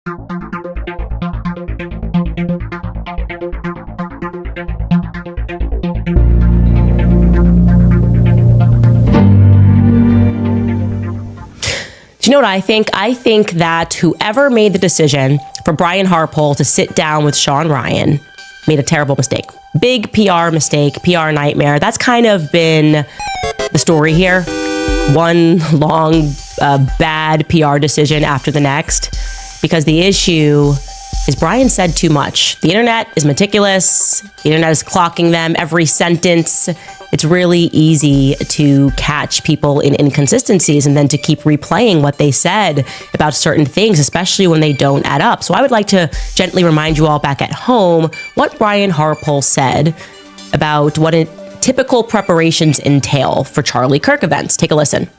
Do you know what I think? I think that whoever made the decision for Brian Harpole to sit down with Sean Ryan made a terrible mistake. Big PR mistake, PR nightmare. That's kind of been the story here. One long, bad PR decision after the next. Because the issue is Brian said too much. The internet is meticulous. The internet is clocking them every sentence. It's really easy to catch people in inconsistencies and then to keep replaying what they said about certain things, especially when they don't add up. So I would like to gently remind you all back at home what Brian Harpole said about what typical preparations entail for Charlie Kirk events. Take a listen.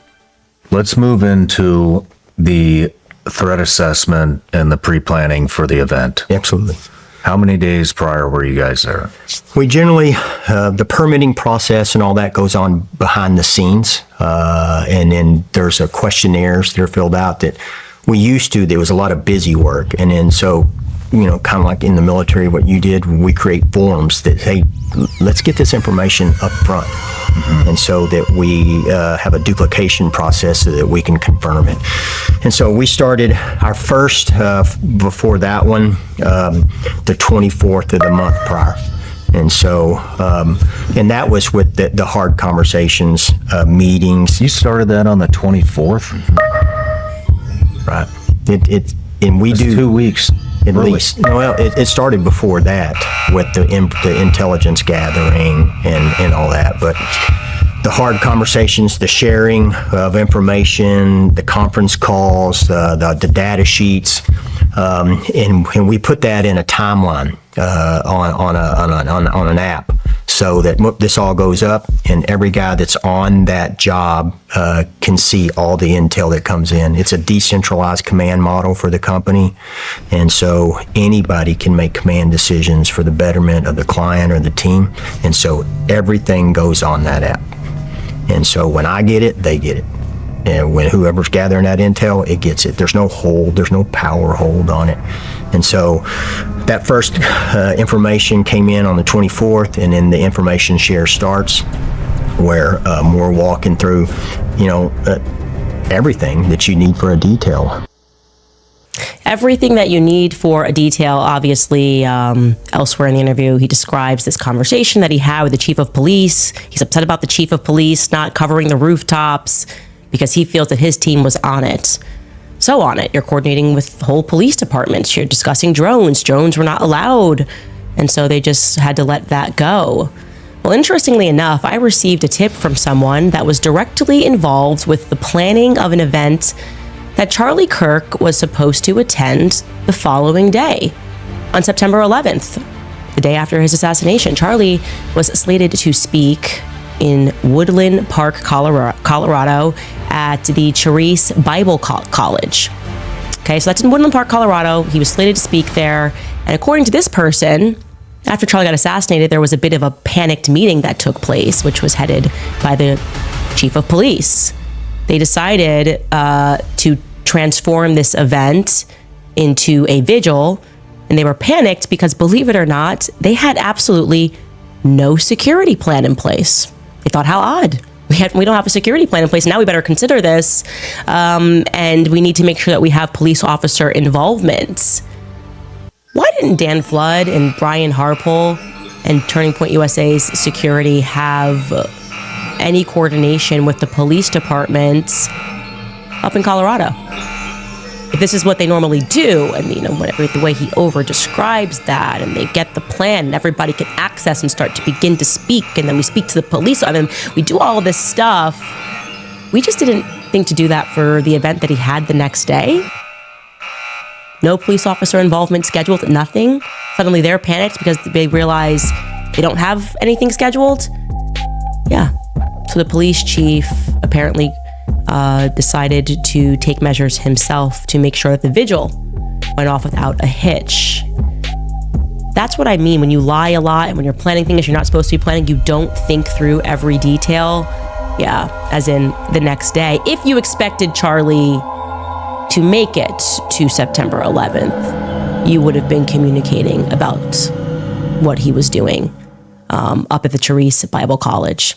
Let's move into the threat assessment and the pre-planning for the event. Absolutely. How many days prior were you guys there? We generally, the permitting process and all that goes on behind the scenes. And then there's questionnaires that are filled out that we used to, there was a lot of busy work. And then so, you know, kind of like in the military, what you did, we create forms that, hey, let's get this information up front. Mm-hmm. And so that we have a duplication process so that we can confirm it. And so we started our first, before that one, the 24th of the month prior. And so, and that was with the hard conversations, meetings. You started that on the 24th? Mm-hmm. Right. And we do 2 weeks. At least. Well, it started before that with the intelligence gathering and all that. But the hard conversations, the sharing of information, the conference calls, the data sheets, and we put that in a timeline on an app, so that this all goes up and every guy that's on that job can see all the intel that comes in. It's a decentralized command model for the company, and so anybody can make command decisions for the betterment of the client or the team, and so everything goes on that app. And so when I get it, they get it. And when whoever's gathering that intel, it gets it. There's no hold, there's no power hold on it. And so that first information came in on the 24th, and then the information share starts, where we're walking through, you know, everything that you need for a detail. Everything that you need for a detail. Obviously, elsewhere in the interview, he describes this conversation that he had with the chief of police. He's upset about the chief of police not covering the rooftops because he feels that his team was on it. So on it. You're coordinating with whole police departments. You're discussing drones. Drones were not allowed. And so they just had to let that go. Well, interestingly enough, I received a tip from someone that was directly involved with the planning of an event that Charlie Kirk was supposed to attend the following day, on September 11th, the day after his assassination. Charlie was slated to speak in Woodland Park, Colorado, at the Charis Bible College. Okay, so that's in Woodland Park, Colorado. He was slated to speak there. And according to this person, after Charlie got assassinated, there was a bit of a panicked meeting that took place, which was headed by the chief of police. They decided to transform this event into a vigil, and they were panicked because, believe it or not, they had absolutely no security plan in place. They thought, how odd. We don't have a security plan in place. Now we better consider this, and we need to make sure that we have police officer involvement. Why didn't Dan Flood and Brian Harpole and Turning Point USA's security have any coordination with the police department up in Colorado? If this is what they normally do, and whatever the way he over describes that, and they get the plan, and everybody can access and start to begin to speak, and then we speak to the police, and then we do all this stuff. We just didn't think to do that for the event that he had the next day. No police officer involvement scheduled, nothing. Suddenly they're panicked because they realize they don't have anything scheduled. Yeah. So the police chief apparently decided to take measures himself to make sure that the vigil went off without a hitch. That's what I mean when you lie a lot and when you're planning things you're not supposed to be planning, you don't think through every detail. Yeah, as in the next day. If you expected Charlie to make it to September 11th, you would have been communicating about what he was doing up at the Therese Bible College.